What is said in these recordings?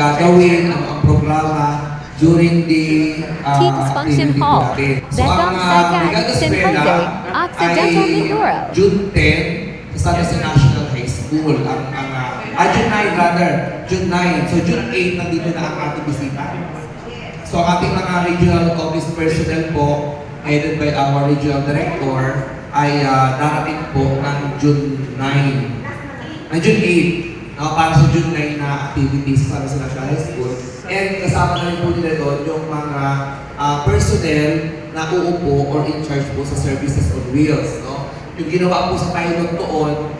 gagawin, ano ang programa during the King's Function Hall, Beckham Second Symposium, Occidental Mindoro. June 10, sa San Jose National High School. June 9 rather. June 9. So June 8, nandito na ang ating bisita. So ang ating mga regional office personnel po, headed by our regional director, ay darating po ng June 9. June 8. Para sa June 9 na activities sa National High School. And kasama na rin po nila doon yung mga personnel na uupo or in charge po sa services on wheels. No? Yung ginawa po sa pilot doon,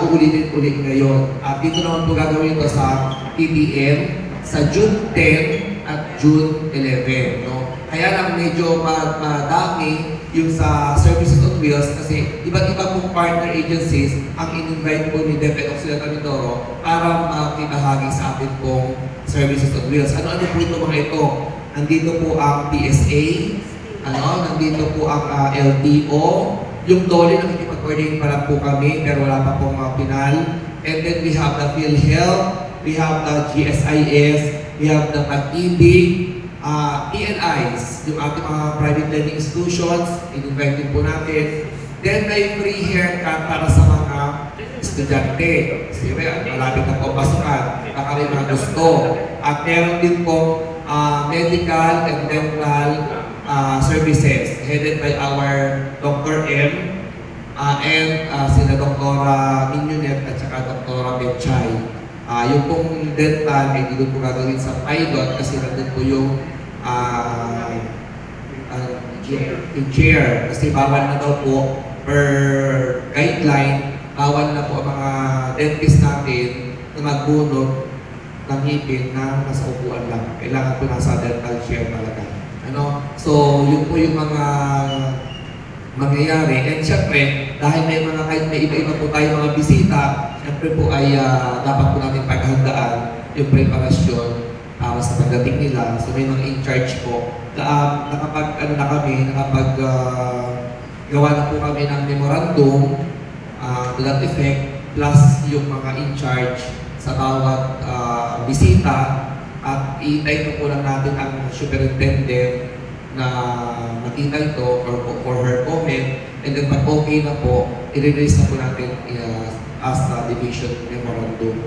uulitin ulit ngayon. Dito naman po gagawin ito sa PBM sa June 10 at June 11. No? Kaya lang medyo madami yung sa services on wheels kasi iba't iba pong partner agencies ang in-invite po ni DepEd Occidental Mindoro para makibahagi sa atin pong services on wheels. Ano-ano po ito mga ito? Nandito po ang PSA, nandito po ang LTO, yung DOLE nakikipag-coordinate pa lang po kami pero wala pa pong pinal. And then we have the PhilHealth, we have the GSIS, we have the Pag-ibig, PNIs, yung ating mga private lending institutions, in-invite din po natin. Then may free haircut para sa mga estudyante. Siyempre, malapit na po pasukan. Baka may mga gusto. At meron din po medical and dental services headed by our Dr. M and sila Dr. Minyonet at saka Dr. Betchay. Yung pong dental ay dito po gagawin sa pilot kasi nandun po yung chair kasi bawal na daw po per guideline, bawal na po ang mga dentist natin na magbunot ng ngipin na nasa upuan lang. Kailangan po nasa dental chair talaga. So yun po yung mga mangyayari. And syempre, dahil kahit may iba-iba po tayo mga bisita, syempre po ay dapat po natin paghandaan yung preparasyon para sa pagdating nila. So may mga in-charge po. Gawa na po kami ng memorandum to that effect, plus yung mga in-charge sa bawat bisita at iintay na po lang natin ang superintendent na makita ito or her comment, and then pag okay na po, i-release na po natin as a division memorandum.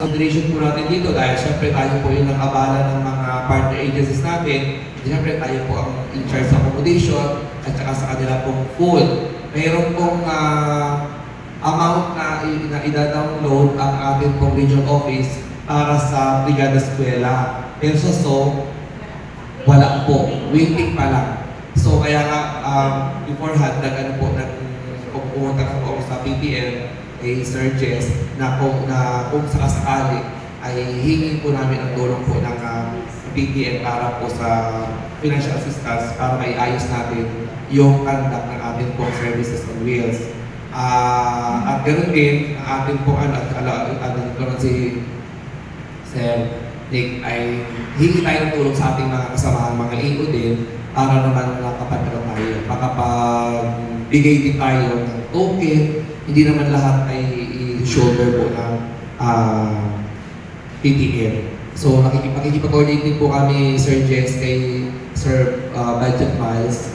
Ang duration po natin dito dahil syempre tayo po yung nakabala ng mga partner agencies natin, syempre tayo po ang in-charge sa accommodation at saka sa kanila pong food. Mayroon pong amount na ida-download ang ating pong regional office para sa Brigada Eskwela. Pero wala po, waiting pa lang. So kaya nga, beforehand, pumunta ka po sa PPM, kay Sir Jess, na kung sakasakali ay hingin po namin ang tulong po ng PPM para po sa financial assistance para maiayos natin yung conduct ng ating pong services on wheels. At ganoon din, ang ating pong si Sir Nick ay hingi tayo ng tulong sa ating mga kasamahan, mga EO din, para naman makapagbigay din tayo ng token. Hindi naman lahat ay i-shoulder po ng PTM. So makikipag-coordinate din po kami, Sir Jess, kay Sir Budget Miles.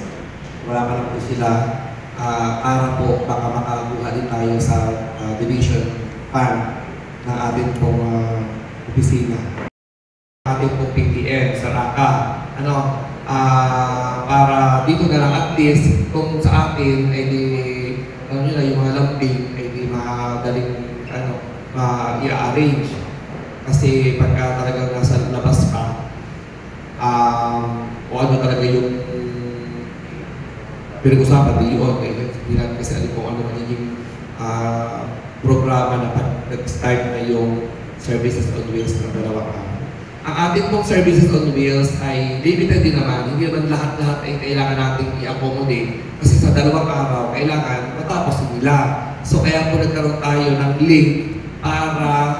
Wala pa lang po sila para po baka makakuha din tayo sa division fund ng ating pong opisina. Ating pong PTM sa RACA. Para dito na lang at least kung sa atin ay yung mga lambing ay di madaling i-arrange. Kasi pagka talagang nasa labas ka, o ano talaga yung pinag-usapan, di yun. Hindi natin kasi alam kung ano magiging programa na nag-start na yung services on wheels ng dalawang araw. Ang ating pong services on wheels ay limited din naman. Hindi naman lahat-lahat ay kailangan natin i-accommodate. Kasi sa dalawang araw, kailangan matapos nila. So kaya po nagkaroon tayo ng link para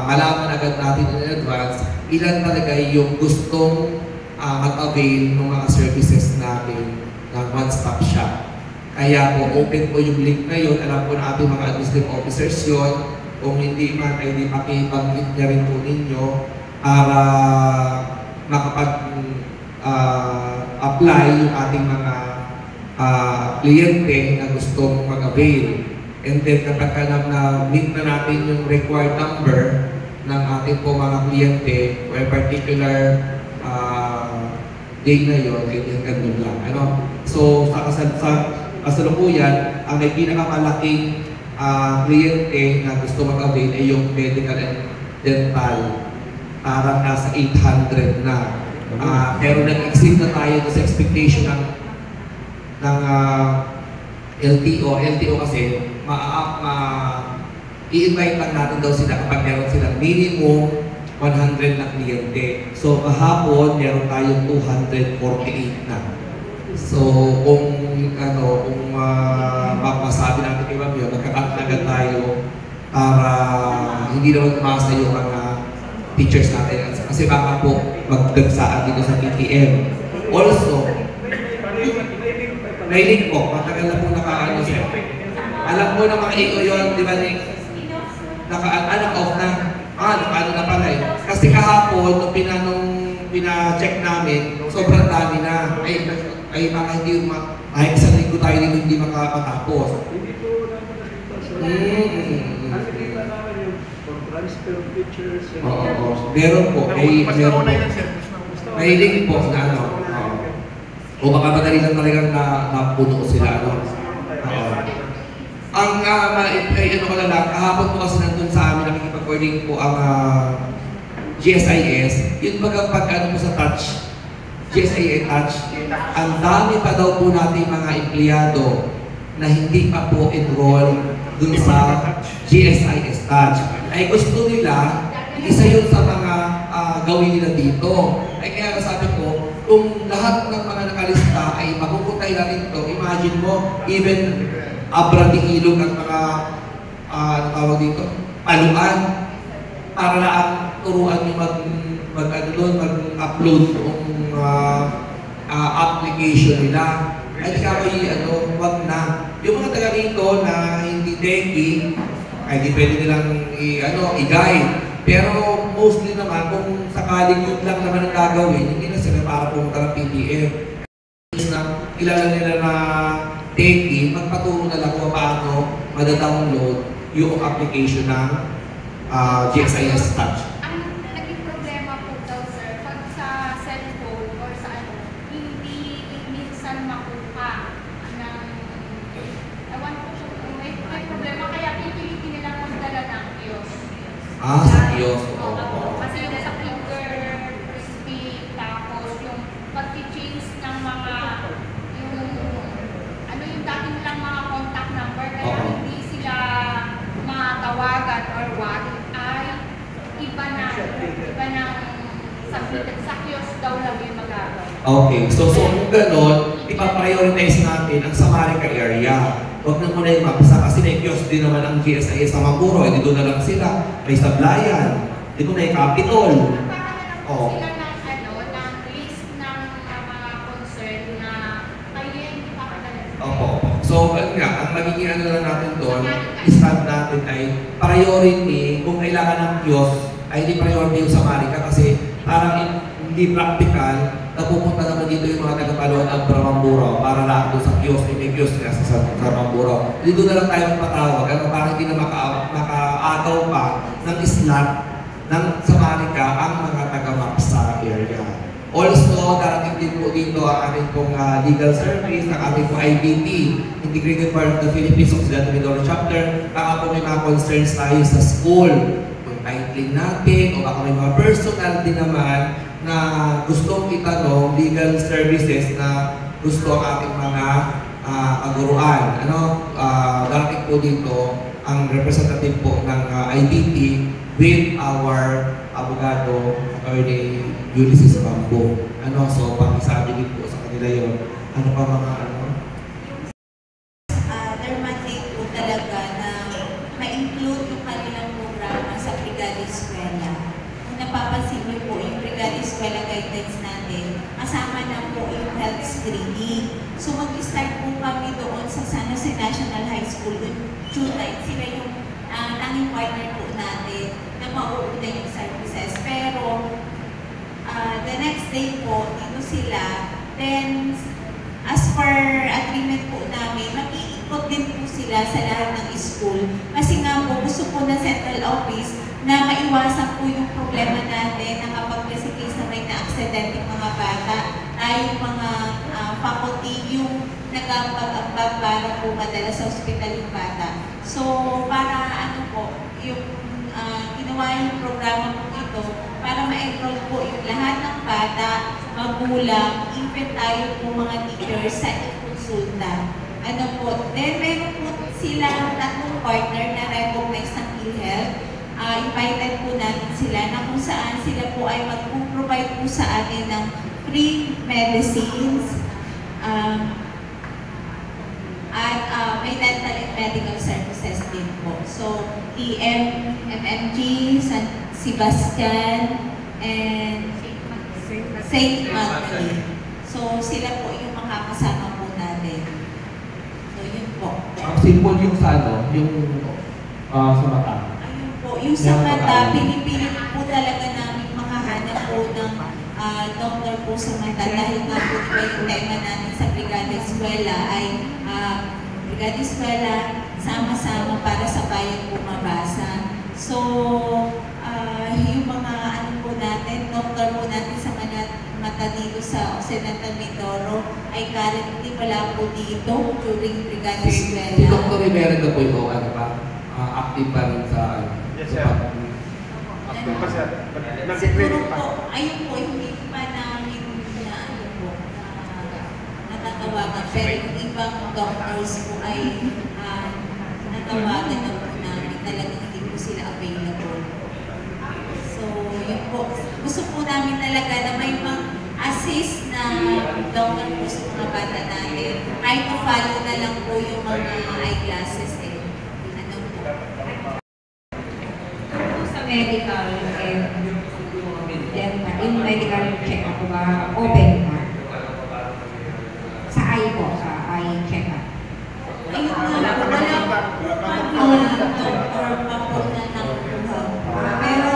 malaman agad natin in advance ilan talaga yung gustong mag-avail ng mga services natin ng one-stop shop. Kaya po, open po yung link na yun. Alam po na ating mga administrative officers yun. Kung hindi man, ay di pakibanggit na rin po ninyo para makapag-apply yung ating mga kliyente na gustong mag-avail. And then kapag na-meet na natin yung required number ng ating po mga kliyente or a particular day na yun, ay hanggang doon lang. Ano? So sa kasalukuyan, ang may pinakamalaking kliyente na gusto mag-avail ay yung medical and dental. Parang nasa 800 na. Pero nag-exceed na tayo sa expectation ng LTO. LTO kasi, i-invite lang natin daw sila kapag meron silang minimum 100 na kliyente. So kahapon, meron tayong 248 na. So kung masabi natin kay Ma'am yun, magkakatlagan tayo para hindi naman umasa yung mga teachers natin. Kasi baka po magdagsaan dito sa TTM. Also, nailig po, matagal na po naka-ano siya. Alam mo na mga iko yun, di ba Nick? Naka-off na. Naka-ano na pala eh. Kasi kahapon, nung pina-check namin, sobrang dami na. Ay mga hindi, kahit isang linggo tayo dito hindi makapatapos. Hindi po nakikita namin yung transfer of pictures. Oo, meron po. Meron po. May link po na ano. O baka madali lang talagang napuno sila. Ang ano ko na lang, kahapon po kasi nandun sa amin, nakikipag-coordinate po ang GSIS. Yun baga pag ano po sa touch, GSIS touch, ang dami pa daw po natin mga empleyado na hindi pa po enroll dun sa GSIS touch. Ay gusto nila, isa yun sa mga gawin nila dito. Ay kaya sabi ko, kung lahat ng mga nakalista ay mapupuntay natin ito, imagine mo, even abra di ilog ang mga tawag dito, paluan, para lang turuan nyo mag-upload yung application nila. Ay wag na. Yung mga taga rito na hindi techie, ay di pwede nilang i-guide. Pero mostly naman, kung sakaling yun lang naman ang gagawin, hindi na sila para pumunta ng PDF. Na kilala nila na techie, magpaturo na lang kung paano madadownload yung application ng GSIS Touch. Ang naging problema po daw, sir, pag sa cellphone or sa hindi minsan makuha ng, ewan ko kung may problema, kaya pipilitin nilang magdala ng kiosk. Sa kiosk. Kasi yung sa finger, crispy, tapos yung pag-change ng mga, yung dati nilang mga contact number, kaya hindi sila matawagan or what, ay iba na sa kiosk daw lang yung magagawa. Okay, so kung gano'n, ipaprioritize natin ang Samarica area. Huwag na muna yung mapasa kasi na kiosk din naman ang GSIS sa Maguro, hindi doon na lang sila. May Sablayan, hindi ko na yung Capitol. Sila ng list ng mga concern na kayo yung ipapagalan. Opo. So, ang magiging ano lang natin doon, stand natin ay priority, kung kailangan ng kiosk, ay hindi priority yung Samarica kasi parang hindi practical na pupunta naman dito yung mga tagapaluan ng Bramamburo para lang doon sa kiosk, may kiosk na sa Bramamburo. Dito na lang tayo magpatawag, para hindi na makaagaw pa ng slot ng Samarica ang mga taga-MAPSA area. Also, darating din po dito ang ating pong legal service, ang ating pong IBT, Integrated Part of the Philippines Occidental Mindoro Chapter. Baka po may mga concerns tayo sa school, yung titling natin, o baka may mga personal din naman na gustong itanong, legal services na gusto ang ating mga kaguruan. Darating po dito ang representative po ng IBT with our abogado, Attorney Ulysses Bambo. So pakisabi din po sa kanila yun. Ano pa mga Dermatic po talaga na ma-include yung kanilang programa sa Brigada Eskwela. Kung napapansin niyo po yung Brigada Eskwela guidelines natin, kasama na po yung health screening. So mag-start po kami doon sa San Jose National High School. June 9, sila yung tanging partner po natin na mauuna yung services. Pero, the next day po, dito sila, then, as per agreement po namin, mag-iikot din po sila sa lahat ng school. Kasi nga po, gusto po ng central office na maiwasan po yung problema natin na kapag kasi case na may na-aksidente mga bata, tayong mga faculty yung nag-ambag-ambag para po madala sa ospital yung bata. So, para ano po, yung ginawa yung programa po ito para ma-enroll po yung lahat ng bata, magulang, even tayo po mga teachers sa konsulta. Ano po, then meron po silang tatlong partner na recognize ng PhilHealth. Invited po natin sila na kung saan sila po ay mag-provide po sa atin ng free medicines at may dental and medical services din po. So, MMG, San Sebastian, and Saint Magdalene. So, sila po yung makakasama po natin. So, yun po. Ang simple yung sa ano, yung sa mata. Ayun po, yung sa mata, pinipilit po talaga namin makahanap po ng doktor po sa mata dahil nga po diba yung tema natin sa Brigada Eskwela ay Brigada Eskwela sama-sama para sa bayan po mabasa. So, yung mga ano po natin, doktor po natin sa mata dito sa Occidental Mindoro ay currently wala po dito during Brigada Eskwela. Si Dr. Rivera na po ito, ano pa? Active pa rin sa ano? Yes, sir. Active pa, sir. Siguro po, ayun po, hindi pa namin na ano po, natatawagan. Pero yung ibang doctors po ay natawagan na po namin. Talagang hindi po sila available. So, yun po. Gusto po namin talaga na may assist na doctor po sa mga bata natin. Try to follow na lang po yung mga eyeglasses eh. Ano po. Sa medical and yung medical check-up ba open na? Sa eye po, sa eye check-up. Ayun nga po, wala doktor pa po na nakuha. Pero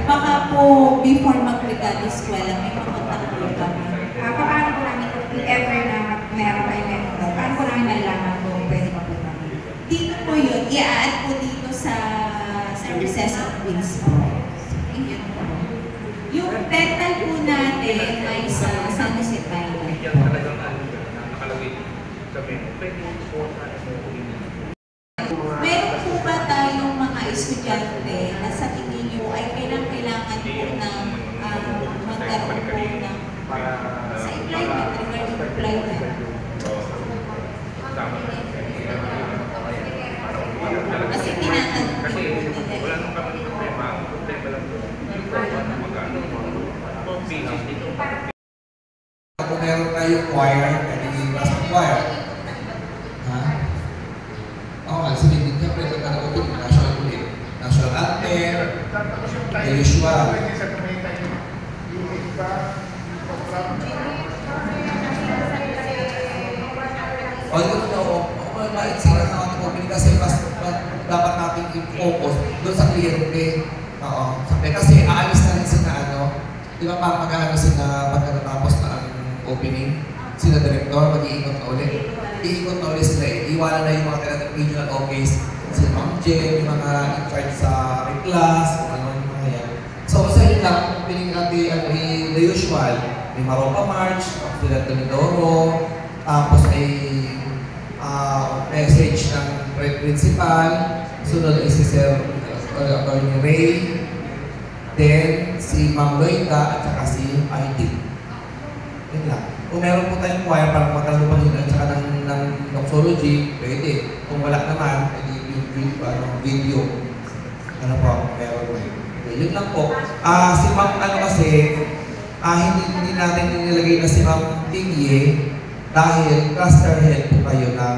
baka po before mag-Brigada Eskwela, may makontak po kami. Paano po namin, if ever na meron kayo medical, paano po namin nalaman kung pwede pa po kami? Dito po yun, i-add po dito sa services of Queens po. Ayun po. Yung dental po natin ay sa San Jose Pilot. Yan talagang nakalagay sa menu. Pwede po sa Meron po ba tayong mga estudyante na sa tingin nyo ay kailangan po ng magkaroon po ng sa employment, regarding employment? Kasi tinatanong po kasi nila. wala nung kami problema. Ang problema lang po. Magkano basis dito. Kung meron tayong choir, pwede yung class ng choir. Ha? Oo nga, sabihin din ka, pwede ka na ulit, national ulit. National anthem, the usual. O yun na o, maitsira na ako ng kasi mas dapat natin i-focus doon sa kliyente. Oo. Kasi aalis na rin sila ano, di ba parang mag-aalis sila pagkatapos na ang opening, sila director, mag-iikot na ulit. Iikot na ulit sila eh. Iwanan na yung mga talagang regional office, si Ma'am Jen, yung mga in-charge sa class, kung ano yung mga yan. So sa yun lang, opening natin the usual, may Maropa March, sila Mindoro, tapos ay message ng principal, sunod ay si Sir Attorney Ray, then si Ma'am Loida at saka si ID. Yun lang. Kung meron po tayong choir para magkalupan yun at saka ng doxology, pwede. Kung wala naman, video. Ano po, meron po yun. Yun lang po. Si Ma'am kasi, hindi natin nilagay na si Ma'am Tigye dahil cluster head po kayo ng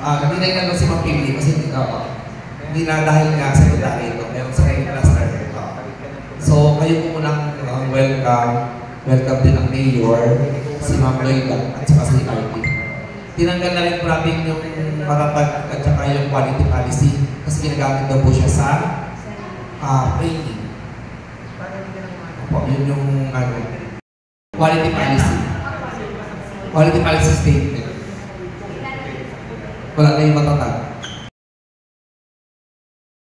hindi na inano si Ma'am Pili kasi hindi na dahil nga secondary ito, meron sa kayo cluster head. So kayo po munang welcome din ang mayor, si Ma'am Loida at saka si RT. tinanggal na rin po natin yung matatag at saka yung quality policy kasi ginagamit daw po siya sa training. Opo, yun yung quality policy. Quality policy statement. Wala na yung matatag.